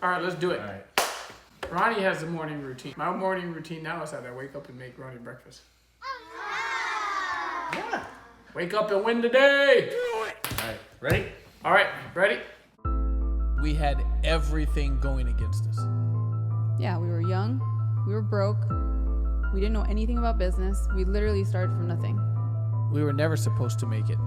All right, let's do it. All right. Ronnie has a morning routine. My morning routine now is that I wake up and make Ronnie breakfast. Yeah. Wake up and win the day. All right. Ready? All right, ready? We had everything going against us. Yeah, we were young, we were broke, we didn't know anything about business. We literally started from nothing. We were never supposed to make it.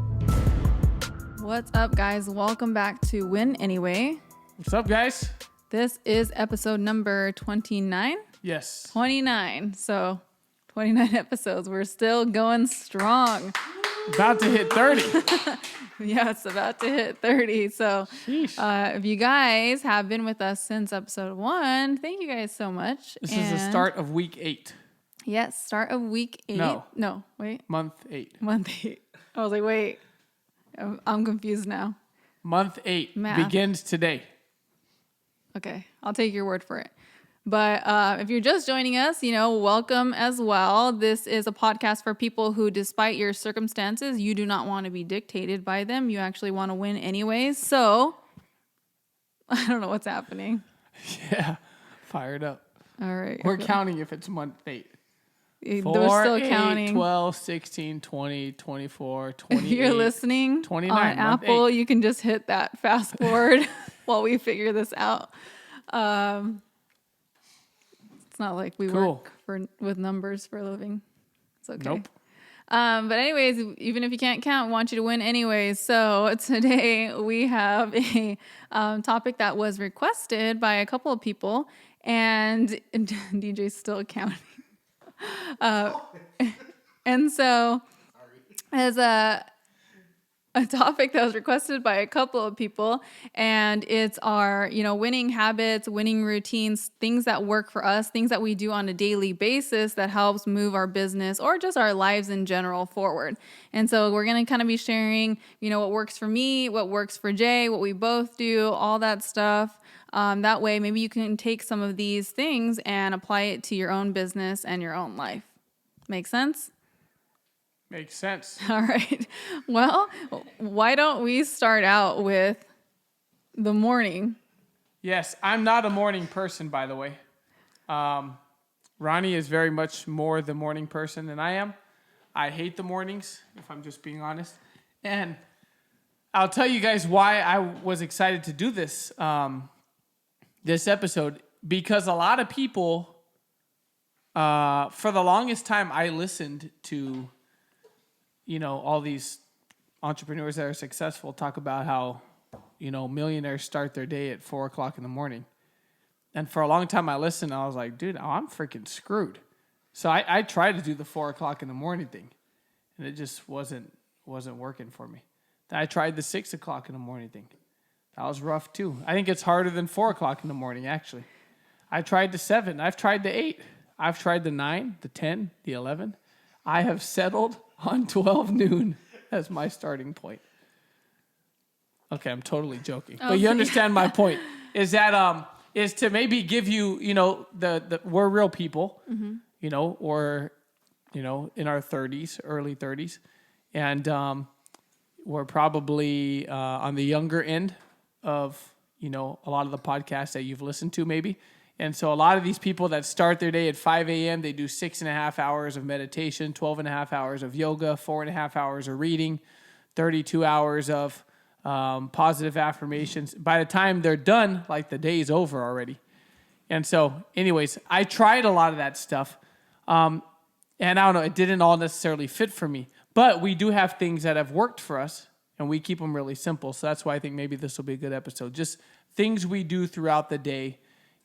What's up, guys? Welcome back to Win Anyway. What's up, guys? This is episode number 29. Yes. 29. So 29 episodes. We're still going strong. About to hit 30. Yeah, it's about to hit 30. So if you guys have been with us since episode 1, thank you guys so much. This is the start of week 8. Yes, start of week 8. No, wait. Month 8. Month 8. I was like, wait. I'm confused now. Month 8 Math. begins today. Okay, I'll take your word for it. But if you're just joining us, welcome as well. This is a podcast for people who, despite your circumstances, you do not want to be dictated by them. You actually want to win anyways. So, I don't know what's happening. Yeah, fired up. All right. We're counting if it's month 8. They're 4, still 8, counting. 12, 16, 20, 24, 28. If you're listening 29, on month Apple, 8. you can just hit that fast forward while we figure this out. It's not like we work with numbers for a living. It's okay. Nope. But anyways, even if you can't count, I want you to win anyways. So today we have a topic that was requested by a couple of people, and DJ's still counting. And so as a topic that was requested by a couple of people, and it's our, winning habits, winning routines, things that work for us, things that we do on a daily basis that helps move our business or just our lives in general forward. And so we're going to kind of be sharing, what works for me, what works for Jay, what we both do, all that stuff. That way, maybe you can take some of these things and apply it to your own business and your own life. Make sense? Makes sense. All right. Well, why don't we start out with the morning? Yes, I'm not a morning person, by the way. Ronnie is very much more the morning person than I am. I hate the mornings, if I'm just being honest. And I'll tell you guys why I was excited to do this this episode. Because a lot of people, for the longest time, I listened to all these entrepreneurs that are successful talk about how, millionaires start their day at 4 o'clock in the morning. And for a long time I listened, I was like, dude, I'm freaking screwed. So I tried to do the 4 o'clock in the morning thing, and it just wasn't working for me. Then I tried the 6 o'clock in the morning thing. That was rough too. I think it's harder than 4 o'clock in the morning, actually. I tried the 7. I've tried the 8. I've tried the 9, the 10, the 11. I have settled on 12 noon as my starting point. Okay, I'm totally joking. But you understand my point. Is that is to maybe give you, the we're real people, or in our 30s, early 30s. And we're probably on the younger end of, a lot of the podcasts that you've listened to maybe. And so a lot of these people that start their day at 5 a.m., they do 6.5 hours of meditation, 12.5 hours of yoga, 4.5 hours of reading, 32 hours of positive affirmations. By the time they're done, like the day's over already. And so anyways, I tried a lot of that stuff. And I don't know, it didn't all necessarily fit for me. But we do have things that have worked for us, and we keep them really simple. So that's why I think maybe this will be a good episode. Just things we do throughout the day.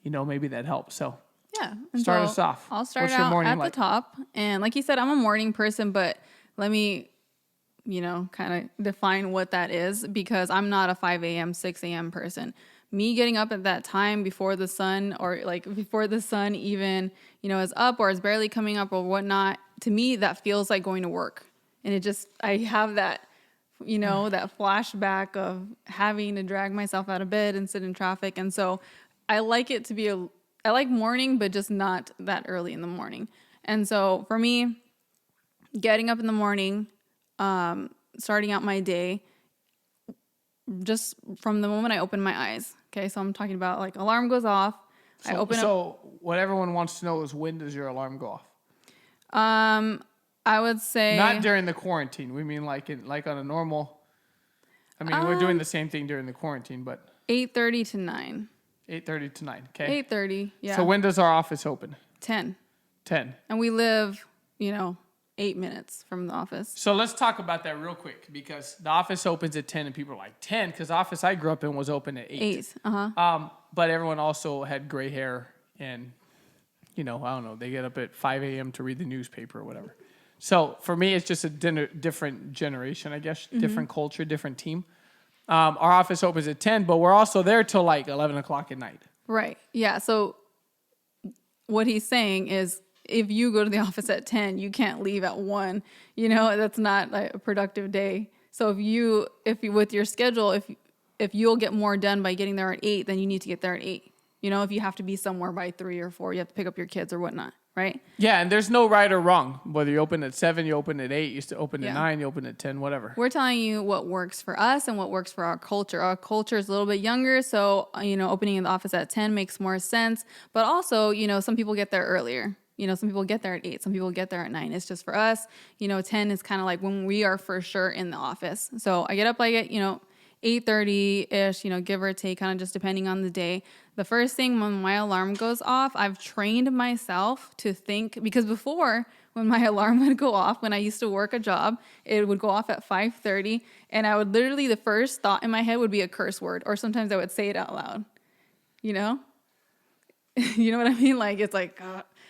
Maybe that helps. So yeah, start us off. I'll start What's your out morning at like? the top. And like you said, I'm a morning person, but let me, kind of define what that is, because I'm not a 5 a.m., 6 a.m. person. Me getting up at that time before the sun, or like before the sun even, is up or is barely coming up or whatnot, to me, that feels like going to work. And I have that, that flashback of having to drag myself out of bed and sit in traffic. And so I like it to be I like morning, but just not that early in the morning. And so for me, getting up in the morning, starting out my day, just from the moment I open my eyes, Okay, so I'm talking about like alarm goes off. I open up. So what everyone wants to know is, when does your alarm go off? I would say Not during the quarantine. We mean like on a normal. I mean, we're doing the same thing during the quarantine, but 8:30 to 9. 8:30 to 9. Okay. 8:30. Yeah. So when does our office open? 10. 10. And we live, 8 minutes from the office. So let's talk about that real quick, because the office opens at 10 and people are like, 10? Because the office I grew up in was open at 8. 8. Uh-huh. But everyone also had gray hair and, I don't know, they get up at 5 a.m. to read the newspaper or whatever. So for me, it's just a different generation, I guess, different culture, different team. Our office opens at 10, but we're also there till like 11 o'clock at night. Right. Yeah. So what he's saying is, if you go to the office at 10, you can't leave at 1. That's not like a productive day. So if you with your schedule, if you'll get more done by getting there at 8, then you need to get there at 8. If you have to be somewhere by 3 or 4, you have to pick up your kids or whatnot, right? Yeah, and there's no right or wrong. Whether you open at 7, you open at 8, you open at Yeah. 9, you open at 10, whatever. We're telling you what works for us and what works for our culture. Our culture is a little bit younger, so, opening in the office at 10 makes more sense. But also, some people get there earlier. Some people get there at 8. Some people get there at 9. It's just for us, 10 is kind of like when we are for sure in the office. So I get up like at, 8:30-ish, give or take, kind of just depending on the day. The first thing when my alarm goes off, I've trained myself to think, because before when my alarm would go off, when I used to work a job, it would go off at 5:30, and I would literally, the first thought in my head would be a curse word, or sometimes I would say it out loud, You know what I mean? Like, it's like,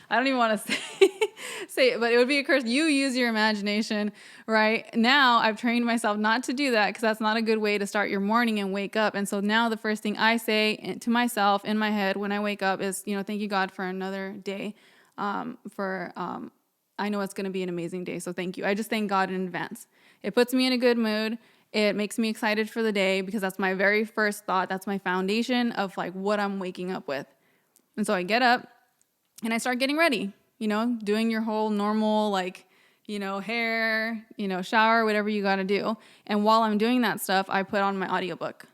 I don't even want to say it, but it would be a curse. You use your imagination, right? Now I've trained myself not to do that, because that's not a good way to start your morning and wake up. And so now the first thing I say to myself in my head when I wake up is, thank you, God, for another day. I know it's going to be an amazing day. So thank you. I just thank God in advance. It puts me in a good mood. It makes me excited for the day, because that's my very first thought. That's my foundation of like what I'm waking up with. And so I get up and I start getting ready, doing your whole normal, hair, shower, whatever you got to do. And while I'm doing that stuff, I put on my audiobook.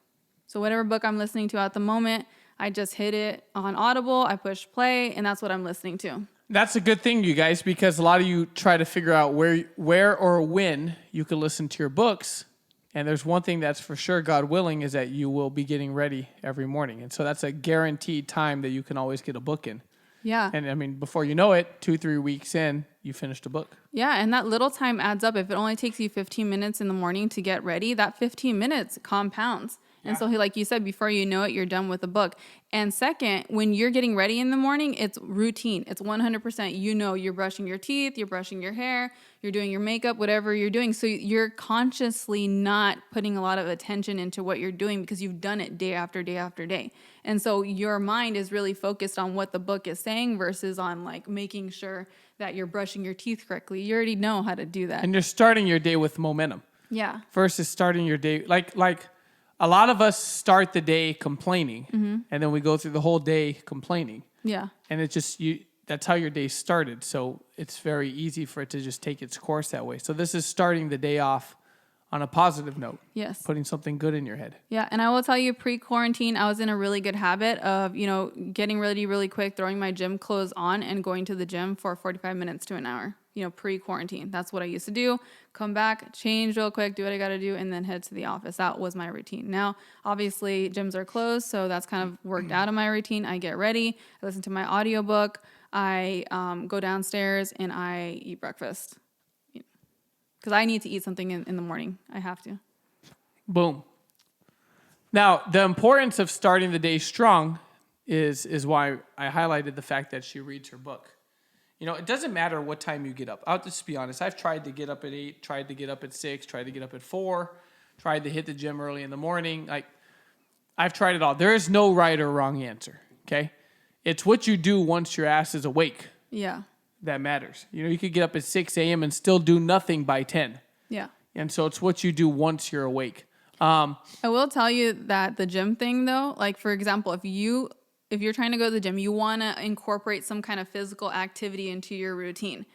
So whatever book I'm listening to at the moment, I just hit it on Audible, I push play, and that's what I'm listening to. That's a good thing, you guys, because a lot of you try to figure out where or when you can listen to your books. And there's one thing that's for sure, God willing, is that you will be getting ready every morning. And so that's a guaranteed time that you can always get a book in. Yeah. And I mean, before you know it, 2-3 weeks in, you finished a book. Yeah, and that little time adds up. If it only takes you 15 minutes in the morning to get ready, that 15 minutes compounds. And so, like you said, before you know it, you're done with the book. And second, when you're getting ready in the morning, it's routine. It's 100%. You're brushing your teeth, you're brushing your hair, you're doing your makeup, whatever you're doing. So you're consciously not putting a lot of attention into what you're doing, because you've done it day after day after day. And so your mind is really focused on what the book is saying versus on like making sure that you're brushing your teeth correctly. You already know how to do that. And you're starting your day with momentum. Yeah. Versus starting your day like a lot of us start the day complaining, and then we go through the whole day complaining. Yeah. And it's just that's how your day started. So it's very easy for it to just take its course that way. So this is starting the day off on a positive note. Yes. Putting something good in your head. Yeah. And I will tell you, pre-quarantine, I was in a really good habit of, getting ready really quick, throwing my gym clothes on and going to the gym for 45 minutes to an hour, pre-quarantine. That's what I used to do. Come back, change real quick, do what I got to do, and then head to the office. That was my routine. Now, obviously, gyms are closed, so that's kind of worked out of my routine. I get ready, I listen to my audiobook, I go downstairs, and I eat breakfast. Because I need to eat something in the morning. I have to. Boom. Now, the importance of starting the day strong is why I highlighted the fact that she reads her book. It doesn't matter what time you get up. I'll just be honest. I've tried to get up at 8, tried to get up at 6, tried to get up at 4, tried to hit the gym early in the morning. I've tried it all. There is no right or wrong answer, okay? It's what you do once your ass is awake. Yeah. That matters. You could get up at 6 a.m. and still do nothing by 10. Yeah. And so it's what you do once you're awake. I will tell you that the gym thing, though, like, for example, if you're trying to go to the gym, you want to incorporate some kind of physical activity into your routine.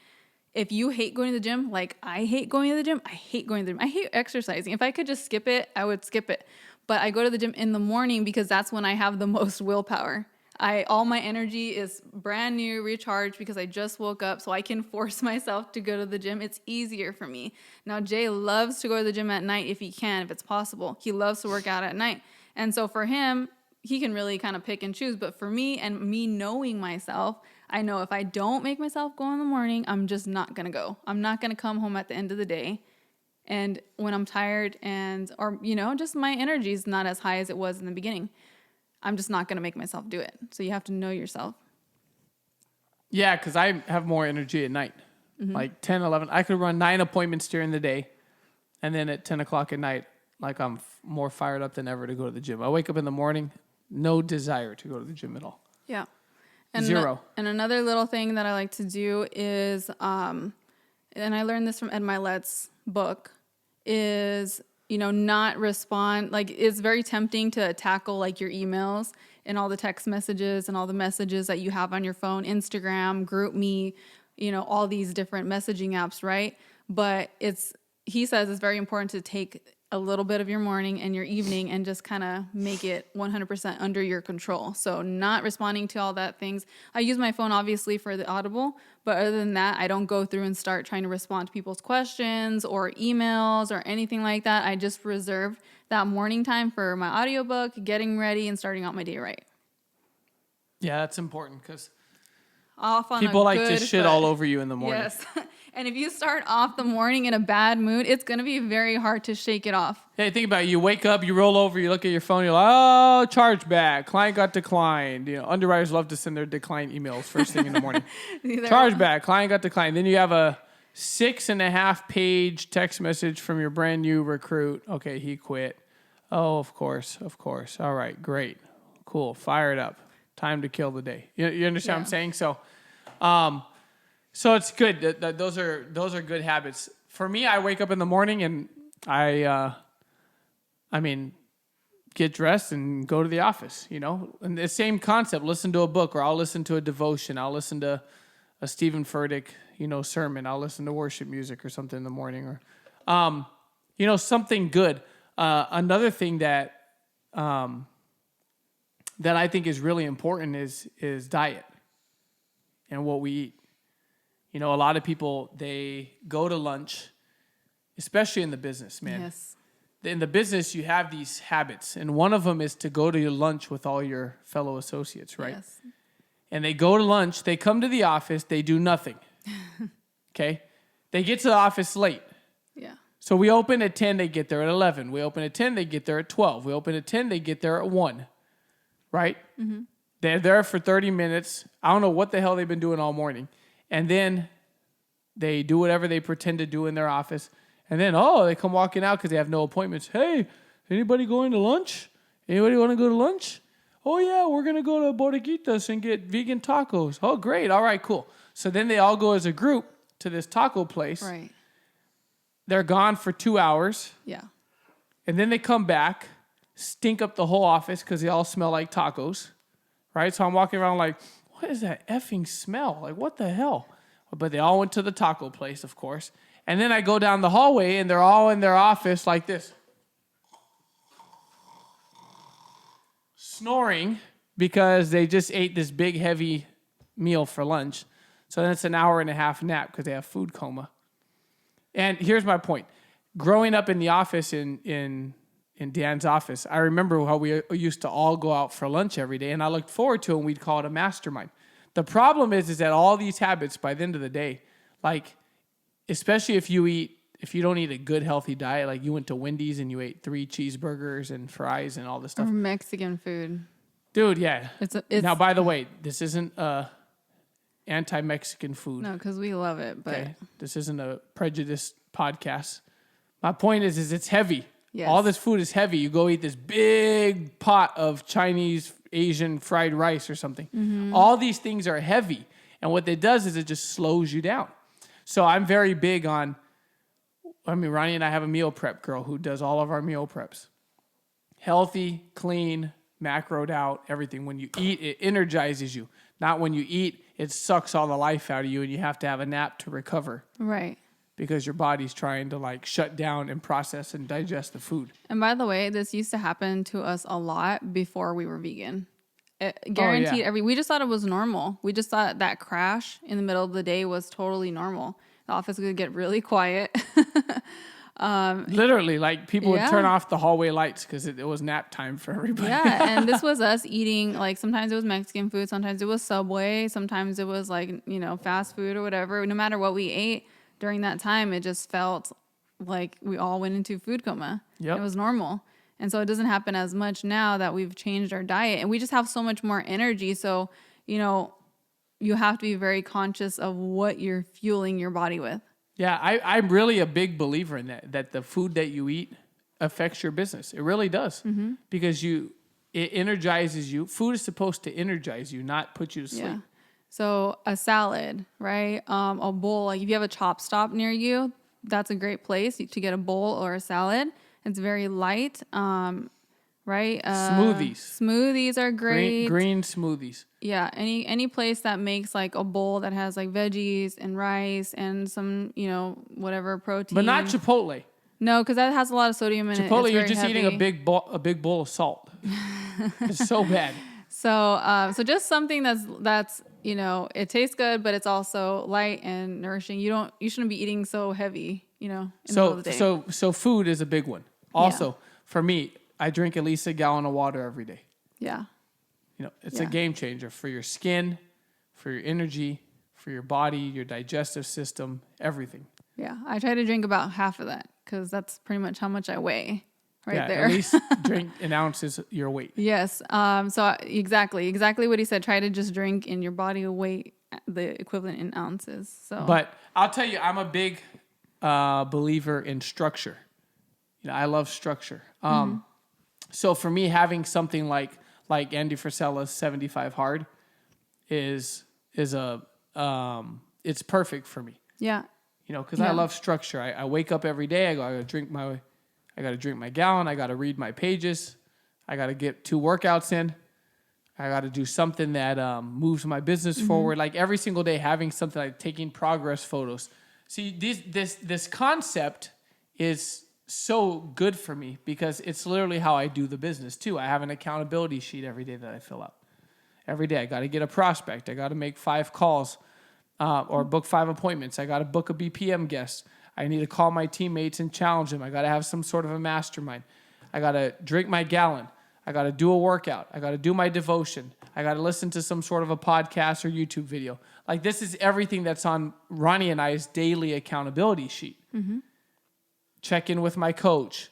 If you hate going to the gym, like I hate going to the gym, I hate exercising. If I could just skip it, I would skip it. But I go to the gym in the morning because that's when I have the most willpower. All my energy is brand new, recharged because I just woke up, so I can force myself to go to the gym. It's easier for me. Now, Jay loves to go to the gym at night if he can, if it's possible. He loves to work out at night. And so for him, he can really kind of pick and choose. But for me and me knowing myself, I know if I don't make myself go in the morning, I'm just not going to go. I'm not going to come home at the end of the day. And when I'm tired or just my energy is not as high as it was in the beginning, I'm just not going to make myself do it. So you have to know yourself. Yeah, because I have more energy at night. Like 10, 11. I could run 9 appointments during the day. And then at 10 o'clock at night, like I'm more fired up than ever to go to the gym. I wake up in the morning, no desire to go to the gym at all. Yeah. And Zero. And another little thing that I like to do is, and I learned this from Ed Milet's book, is not respond. Like, it's very tempting to tackle like your emails and all the text messages and all the messages that you have on your phone, Instagram, GroupMe, all these different messaging apps, right? But he says it's very important to take a little bit of your morning and your evening and just kind of make it 100% under your control. So not responding to all that things. I use my phone obviously for the Audible, but other than that, I don't go through and start trying to respond to people's questions or emails or anything like that. I just reserve that morning time for my audiobook, getting ready and starting out my day right. Yeah, that's important because Off on people like to good shit foot. all over you in the morning. Yes. And if you start off the morning in a bad mood, it's going to be very hard to shake it off. Hey, think about it. You wake up, you roll over, you look at your phone, you're like, oh, chargeback. Client got declined. Underwriters love to send their decline emails first thing in the morning. Chargeback. Client got declined. Then you have a 6.5-page text message from your brand new recruit. Okay, he quit. Oh, of course. All right, great. Cool. Fired up. Time to kill the day. You understand what I'm saying? So it's good. Those are good habits. For me, I wake up in the morning and I get dressed and go to the office, And the same concept, listen to a book, or I'll listen to a devotion. I'll listen to a Stephen Furtick, sermon. I'll listen to worship music or something in the morning, or, something good. Another thing that I think is really important is diet and what we eat. A lot of people, they go to lunch, especially in the business, man. Yes. In the business, you have these habits, and one of them is to go to your lunch with all your fellow associates, right? Yes. And they go to lunch, they come to the office, they do nothing, okay? They get to the office late. Yeah. So we open at 10, they get there at 11. We open at 10, they get there at 12. We open at 10, they get there at 1, right? Mm-hmm. They're there for 30 minutes. I don't know what the hell they've been doing all morning. And then they do whatever they pretend to do in their office. And then, they come walking out because they have no appointments. Hey, anybody going to lunch? Anybody want to go to lunch? Oh, yeah, we're going to go to Bodeguitas and get vegan tacos. Oh, great. All right, cool. So then they all go as a group to this taco place. Right. They're gone for 2 hours. Yeah. And then they come back, stink up the whole office because they all smell like tacos. Right? So I'm walking around like, what is that effing smell? Like, what the hell? But they all went to the taco place, of course. And then I go down the hallway, and they're all in their office like this. Snoring because they just ate this big, heavy meal for lunch. So then it's an hour and a half nap because they have food coma. And here's my point. Growing up in the office in Dan's office, I remember how we used to all go out for lunch every day, and I looked forward to it, and we'd call it a mastermind. The problem is that all these habits, by the end of the day, like, especially if you don't eat a good, healthy diet, like you went to Wendy's and you ate 3 cheeseburgers and fries and all this stuff. Or Mexican food. Dude, yeah. It's now, by the way, this isn't anti-Mexican food. No, because we love it, but okay? This isn't a prejudice podcast. My point is it's heavy. Yes. All this food is heavy. You go eat this big pot of Chinese, Asian fried rice or something. Mm-hmm. All these things are heavy. And what it does is it just slows you down. So I'm very big on, Ronnie and I have a meal prep girl who does all of our meal preps. Healthy, clean, macroed out, everything. When you eat, it energizes you. Not when you eat, it sucks all the life out of you and you have to have a nap to recover. right. because your body's trying to like shut down and process and digest the food. And by the way, this used to happen to us a lot before we were vegan. Guaranteed we just thought it was normal. We just thought that crash in the middle of the day was totally normal. The office would get really quiet. Literally, like people would turn off the hallway lights because it was nap time for everybody. Yeah, and this was us eating, like sometimes it was Mexican food, sometimes it was Subway, sometimes it was like, fast food or whatever. No matter what we ate during that time, it just felt like we all went into food coma. Yep. It was normal. And so it doesn't happen as much now that we've changed our diet, and we just have so much more energy. So, you have to be very conscious of what you're fueling your body with. Yeah, I'm really a big believer in that the food that you eat affects your business. It really does. Because it energizes you. Food is supposed to energize you, not put you to sleep. Yeah. So a salad, right? A bowl, like if you have a Chop Stop near you, that's a great place to get a bowl or a salad. It's very light, right? Smoothies. Smoothies are great. Green smoothies. Yeah, any place that makes like a bowl that has like veggies and rice and some, whatever protein. But not Chipotle. No, because that has a lot of sodium in it. Chipotle, It's you're very just heavy. eating a big bowl of salt. It's so bad. So just something that's it tastes good, but it's also light and nourishing. You shouldn't be eating so heavy, in the middle of the day. So food is a big one. Also, for me, I drink at least a gallon of water every day. Yeah. It's a game changer for your skin, for your energy, for your body, your digestive system, everything. Yeah. I try to drink about half of that because that's pretty much how much I weigh there. At least drink an ounce is your weight. Yes. So exactly what he said. Try to just drink in your body weight the equivalent in ounces. So, But I'll tell you, I'm a big believer in structure. I love structure. So for me, having something like Andy Frisella's 75 Hard is it's perfect for me. Yeah. Because I love structure. I wake up every day. I gotta drink my gallon. I gotta read my pages. I gotta get 2 workouts in. I gotta do something that moves my business forward. Like every single day, having something like taking progress photos. See, this concept is so good for me because it's literally how I do the business too. I have an accountability sheet every day that I fill out. Every day I got to get a prospect. I got to make 5 calls or book 5 appointments. I got to book a BPM guest. I need to call my teammates and challenge them. I got to have some sort of a mastermind. I got to drink my gallon. I got to do a workout. I got to do my devotion. I got to listen to some sort of a podcast or YouTube video. Like this is everything that's on Ronnie and I's daily accountability sheet. Check in with my coach.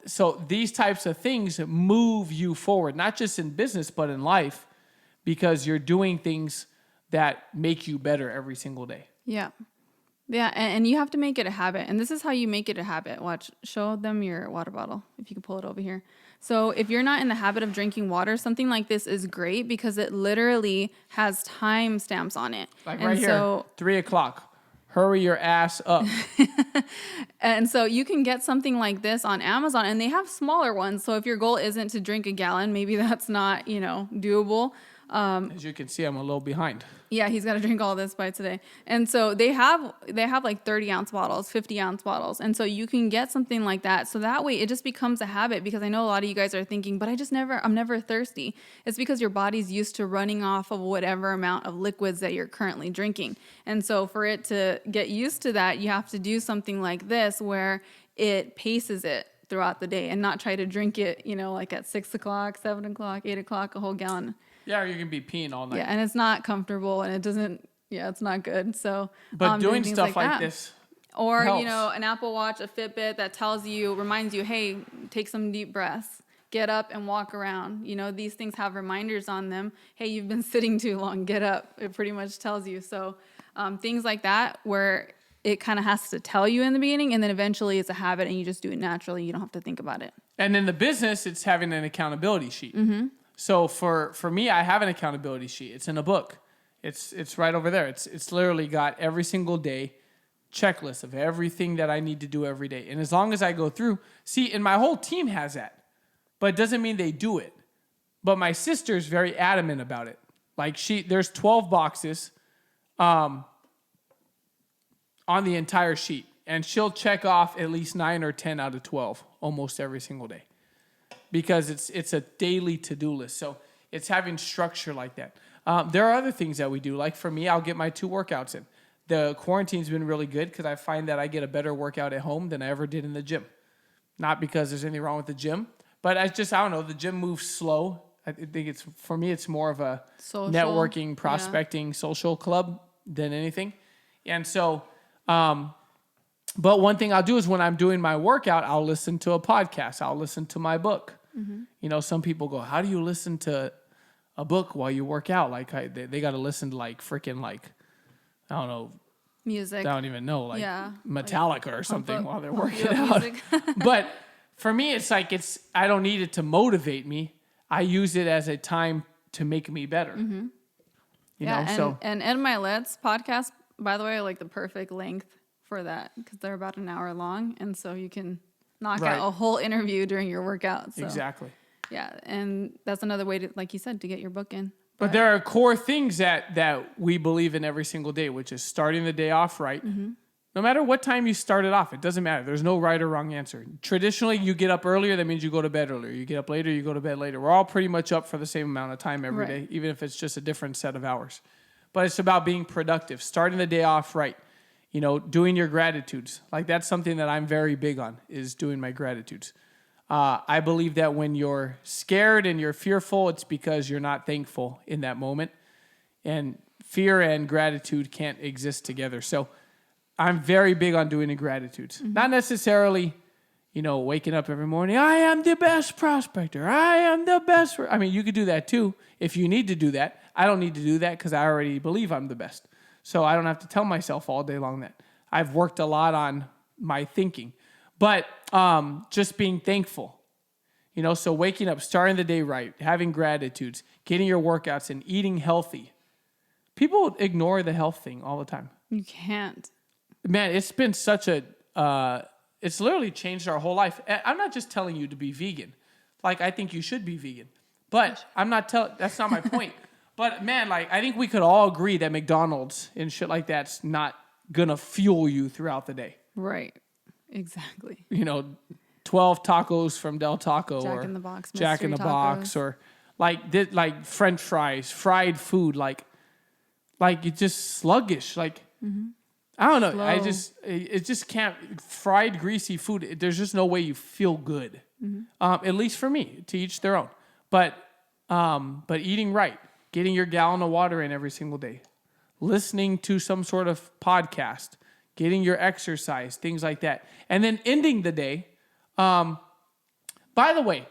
So these types of things move you forward, not just in business, but in life, because you're doing things that make you better every single day. Yeah. Yeah. And you have to make it a habit. And this is how you make it a habit. Show them your water bottle. If you can pull it over here. So if you're not in the habit of drinking water, something like this is great because it literally has time stamps on it. Like and right here, 3:00. Hurry your ass up. And so you can get something like this on Amazon, and they have smaller ones. So if your goal isn't to drink a gallon, maybe that's not, doable. As you can see, I'm a little behind. Yeah, he's got to drink all this by today. And so they have like 30-ounce bottles, 50-ounce bottles. And so you can get something like that. So that way it just becomes a habit, because I know a lot of you guys are thinking, but I'm never thirsty. It's because your body's used to running off of whatever amount of liquids that you're currently drinking. And so for it to get used to that, you have to do something like this where it paces it throughout the day and not try to drink it, like at 6 o'clock, 7 o'clock, 8 o'clock, a whole gallon. Yeah, or you can be peeing all night. Yeah, and it's not comfortable, and it doesn't. Yeah, it's not good. So, but doing stuff like this, or helps. An Apple Watch, a Fitbit that reminds you, hey, take some deep breaths, get up and walk around. These things have reminders on them. Hey, you've been sitting too long. Get up. It pretty much tells you. So, things like that where it kind of has to tell you in the beginning, and then eventually it's a habit, and you just do it naturally. You don't have to think about it. And in the business, it's having an accountability sheet. Mm-hmm. So for me, I have an accountability sheet. It's in a book. It's right over there. It's literally got every single day checklist of everything that I need to do every day. And as long as I go through, and my whole team has that, but it doesn't mean they do it. But my sister's very adamant about it. Like there's 12 boxes. on the entire sheet. And she'll check off at least 9 or 10 out of 12 almost every single day. Because it's a daily to-do list. So it's having structure like that. There are other things that we do. Like for me, I'll get my 2 workouts in. The quarantine's been really good because I find that I get a better workout at home than I ever did in the gym. Not because there's anything wrong with the gym, but I don't know, the gym moves slow. I think for me, it's more of a Social, networking, prospecting, social club than anything. And so, but one thing I'll do is when I'm doing my workout, I'll listen to a podcast. I'll listen to my book. You know, some people go, how do you listen to a book while you work out? Like they got to listen to like freaking like, I don't know. Music. I don't even know, like Metallica or something while they're working up out. But for me, it's like I don't need it to motivate me. I use it as a time to make me better. You know, and Ed Milet's podcast, by the way, like the perfect length for that because they're about an hour long, and so you can knock out a whole interview during your workout. So. Exactly. Yeah, and that's another way to, like you said, to get your book in. But there are core things that we believe in every single day, which is starting the day off right. No matter what time you start it off, it doesn't matter. There's no right or wrong answer. Traditionally, you get up earlier, that means you go to bed earlier. You get up later, you go to bed later. We're all pretty much up for the same amount of time every day, even if it's just a different set of hours. But it's about being productive, starting the day off right. You know, doing your gratitudes. Like that's something that I'm very big on, is doing my gratitudes. I believe that when you're scared and you're fearful, it's because you're not thankful in that moment. And fear and gratitude can't exist together. So I'm very big on doing the gratitudes. Not necessarily, you know, waking up every morning, I am the best prospector. I am the best. I mean, you could do that too if you need to do that. I don't need to do that because I already believe I'm the best. So I don't have to tell myself all day long that. I've worked a lot on my thinking. But just being thankful, you know, so waking up, starting the day right, having gratitudes, getting your workouts in, eating healthy. People ignore the health thing all the time. You can't. Man, it's been such it's literally changed our whole life. I'm not just telling you to be vegan. Like, I think you should be vegan. But that's not my point. But man, like, I think we could all agree that McDonald's and shit like that's not gonna fuel you throughout the day. Right. Exactly. You know, 12 tacos from Del Taco Jack or in the Box, Jack in the mystery Box tacos. or like French fries, fried food, like it's just sluggish. Like, I don't know. Slow. It just can't, fried greasy food. There's just no way you feel good. At least for me, to each their own. But eating right, getting your gallon of water in every single day, listening to some sort of podcast, getting your exercise, things like that. And then ending the day. By the way,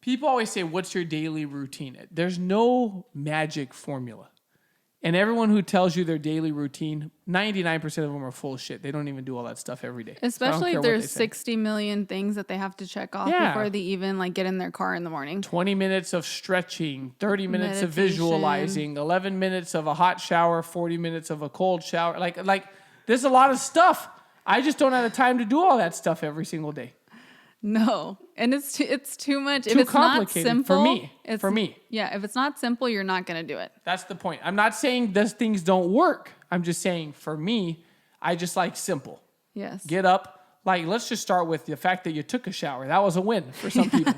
people always say, what's your daily routine? There's no magic formula. And everyone who tells you their daily routine, 99% of them are full of shit. They don't even do all that stuff every day. Especially if there's 60 million things that they have to check off before they even like get in their car in the morning. 20 minutes of stretching, 30 minutes of Meditation. visualizing, 11 minutes of a hot shower, 40 minutes of a cold shower. Like there's a lot of stuff. I just don't have the time to do all that stuff every single day. No, and it's too much. Too if it's not complicated simple, for me. Yeah, if it's not simple, you're not gonna do it. That's the point. I'm not saying those things don't work. I'm just saying for me, I just like simple. Yes. Get up. Like, let's just start with the fact that you took a shower. That was a win for some people.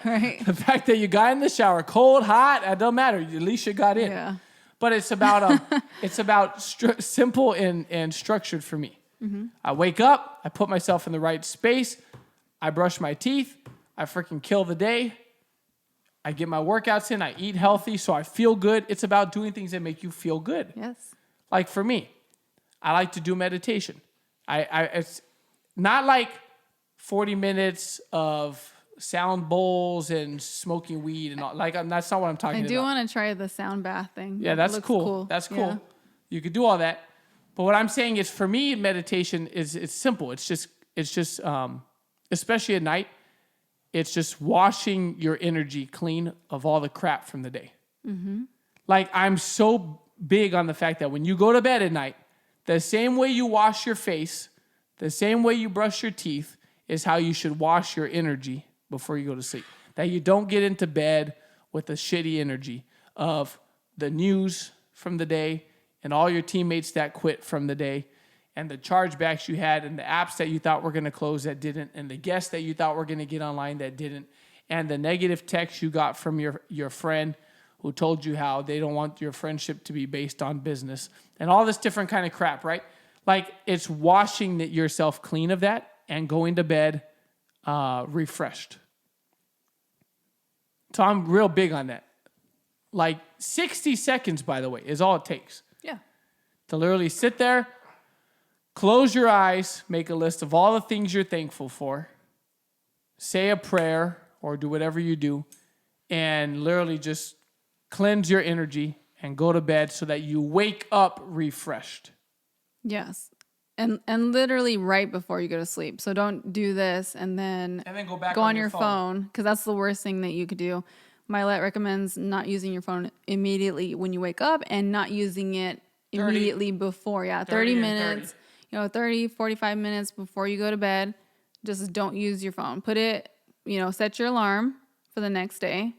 Right. The fact that you got in the shower, cold, hot, it don't matter. At least you got in. Yeah. But it's about simple and structured for me. I wake up. I put myself in the right space. I brush my teeth. I freaking kill the day. I get my workouts in. I eat healthy so I feel good. It's about doing things that make you feel good. Yes. Like for me, I like to do meditation. It's not like 40 minutes of sound bowls and smoking weed and all. Like, that's not what I'm talking I about. do want to try the sound bath thing. Yeah, that's Looks cool. That's cool. Yeah. You could do all that. But what I'm saying is, for me, meditation it's simple. It's just especially at night, it's just washing your energy clean of all the crap from the day. Like, I'm so big on the fact that when you go to bed at night, the same way you wash your face, the same way you brush your teeth is how you should wash your energy before you go to sleep. That you don't get into bed with the shitty energy of the news from the day and all your teammates that quit from the day and the chargebacks you had and the apps that you thought were going to close that didn't, and the guests that you thought were going to get online that didn't, and the negative text you got from your friend who told you how they don't want your friendship to be based on business, and all this different kind of crap, right? Like, it's washing yourself clean of that and going to bed refreshed. So I'm real big on that. Like 60 seconds, by the way, is all it takes. Yeah. To literally sit there, close your eyes, make a list of all the things you're thankful for, say a prayer or do whatever you do, and literally just cleanse your energy and go to bed so that you wake up refreshed. Yes. And literally right before you go to sleep. So don't do this and then go back on your phone, because that's the worst thing that you could do. Milet recommends not using your phone immediately when you wake up and not using it immediately before. Yeah, 30 minutes, 30, 45 minutes before you go to bed. Just don't use your phone. Put it, set your alarm for the next day.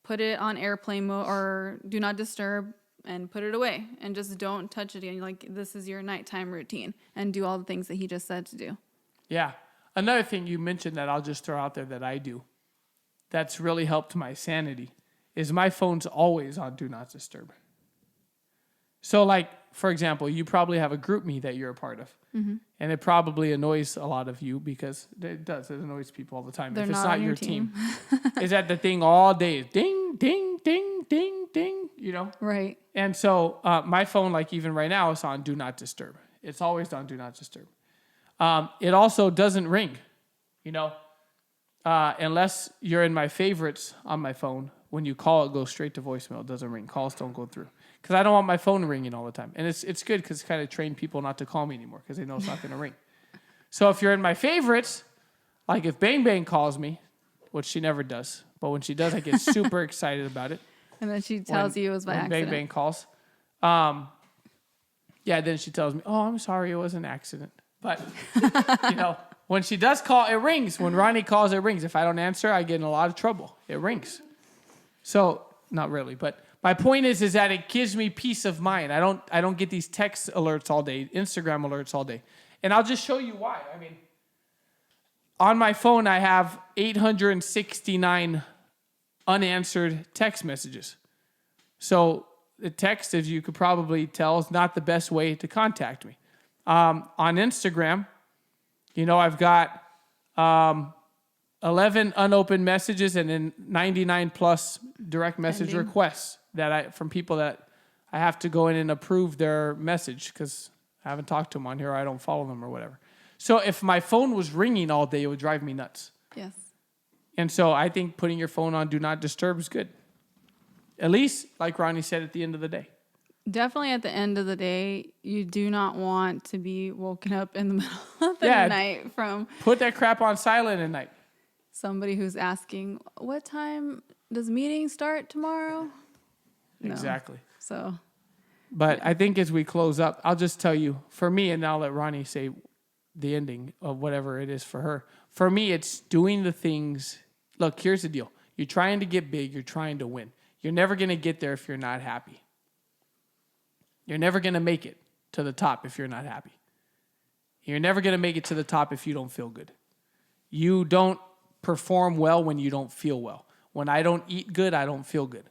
Put it on airplane mode or do not disturb and put it away. And just don't touch it again. Like, this is your nighttime routine. And do all the things that he just said to do. Yeah. Another thing you mentioned that I'll just throw out there that I do that's really helped my sanity is my phone's always on Do Not Disturb. So, like, for example, you probably have a group me that you're a part of. Mm-hmm. And it probably annoys a lot of you because it does. It annoys people all the time. They're if it's not not on your your team. Is that the thing all day? Ding, ding, ding, ding, ding, Right. And so my phone, like even right now, is on Do Not Disturb. It's always on Do Not Disturb. It also doesn't ring, unless you're in my favorites on my phone. When you call, it goes straight to voicemail. It doesn't ring. Calls don't go through. Because I don't want my phone ringing all the time. And it's good because it's kind of trained people not to call me anymore because they know it's not going to ring. So if you're in my favorites, like if Bang Bang calls me, which she never does, but when she does, I get super excited about it. And then she tells you it was by accident. Bang Bang calls. Then she tells me, oh, I'm sorry, it was an accident. But, when she does call, it rings. When Ronnie calls, it rings. If I don't answer, I get in a lot of trouble. It rings. So, not really, but my point is that it gives me peace of mind. I don't get these text alerts all day, Instagram alerts all day. And I'll just show you why. I mean, on my phone, I have 869 unanswered text messages. So the text, as you could probably tell, is not the best way to contact me. On Instagram, I've got 11 unopened messages and then 99 plus direct message requests from people that I have to go in and approve their message because I haven't talked to them on here or I don't follow them or whatever. So if my phone was ringing all day, it would drive me nuts. Yes. And so I think putting your phone on Do Not Disturb is good. At least, like Ronnie said, at the end of the day. Definitely at the end of the day, you do not want to be woken up in the middle of the night from... Put that crap on silent at night. Somebody who's asking, what time does meeting start tomorrow? No. Exactly. So... But I think as we close up, I'll just tell you, for me, and I'll let Ronnie say the ending of whatever it is for her. For me, it's doing the things. Look, here's the deal. You're trying to get big. You're trying to win. You're never going to get there if you're not happy. You're never going to make it to the top if you're not happy. You're never going to make it to the top if you don't feel good. You don't perform well when you don't feel well. When I don't eat good, I don't feel good.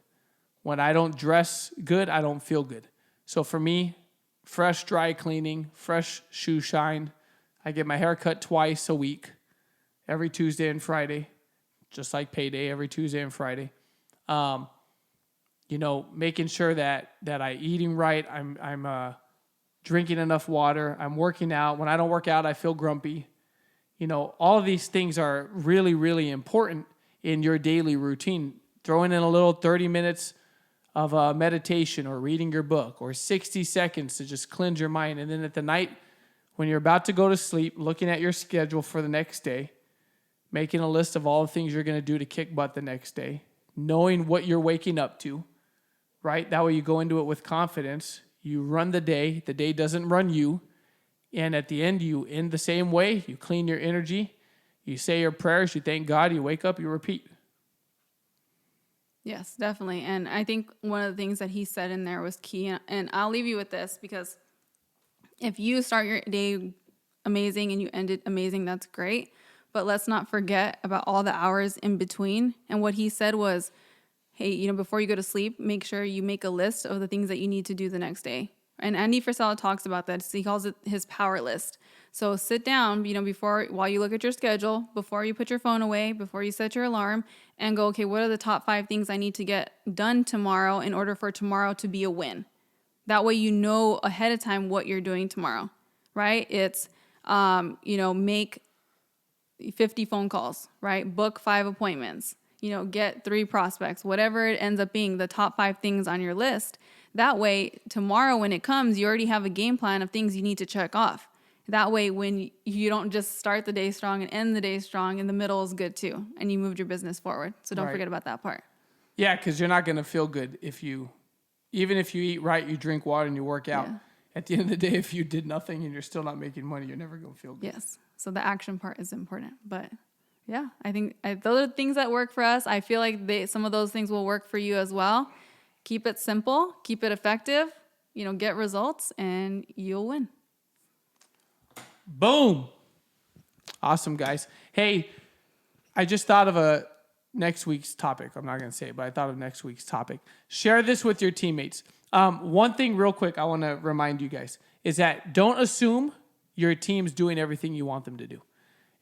When I don't dress good, I don't feel good. So for me, fresh dry cleaning, fresh shoe shine. I get my hair cut twice a week, every Tuesday and Friday, just like payday every Tuesday and Friday. Making sure that I eating right. I'm drinking enough water. I'm working out. When I don't work out, I feel grumpy. All of these things are really, really important in your daily routine. Throwing in a little 30 minutes of meditation or reading your book or 60 seconds to just cleanse your mind. And then at the night, when you're about to go to sleep, looking at your schedule for the next day, making a list of all the things you're going to do to kick butt the next day, knowing what you're waking up to, right? That way you go into it with confidence. You run the day doesn't run you. And at the end, you end the same way. You clean your energy. You say your prayers. You thank God. You wake up. You repeat. Yes, definitely. And I think one of the things that he said in there was key. And I'll leave you with this because If you start your day amazing and you end it amazing, that's great. But let's not forget about all the hours in between. And what he said was, hey, before you go to sleep, make sure you make a list of the things that you need to do the next day. And Andy Frisella talks about that. So he calls it his power list. So sit down, while you look at your schedule, before you put your phone away, before you set your alarm, and go, okay, what are the top 5 things I need to get done tomorrow in order for tomorrow to be a win? That way you know ahead of time what you're doing tomorrow, right? It's, make 50 phone calls, right? Book 5 appointments, get 3 prospects, whatever it ends up being, the top 5 things on your list. That way, tomorrow when it comes, you already have a game plan of things you need to check off. That way, when you don't just start the day strong and end the day strong, in the middle is good too, and you moved your business forward. So don't forget about that part. Yeah, because you're not going to feel good even if you eat right, you drink water, and you work out. Yeah. At the end of the day, if you did nothing and you're still not making money, you're never going to feel good. Yes. So the action part is important. But yeah, I think those are things that work for us. I feel like some of those things will work for you as well. Keep it simple, keep it effective, get results, and you'll win. Boom. Awesome, guys. Hey, I just thought of next week's topic. I'm not going to say it, but I thought of next week's topic. Share this with your teammates. One thing real quick I want to remind you guys is that don't assume your team's doing everything you want them to do.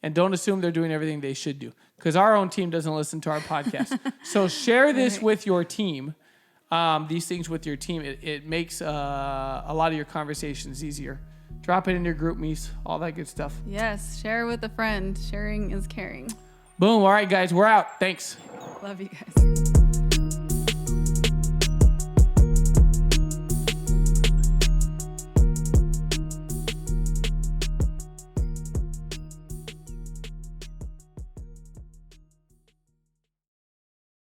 And don't assume they're doing everything they should do. Because our own team doesn't listen to our podcast. So share this with your team. These things with your team. It makes a lot of your conversations easier. Drop it in your group meets, all that good stuff. Yes, share with a friend. Sharing is caring. Boom. All right, guys, we're out. Thanks. Love you guys.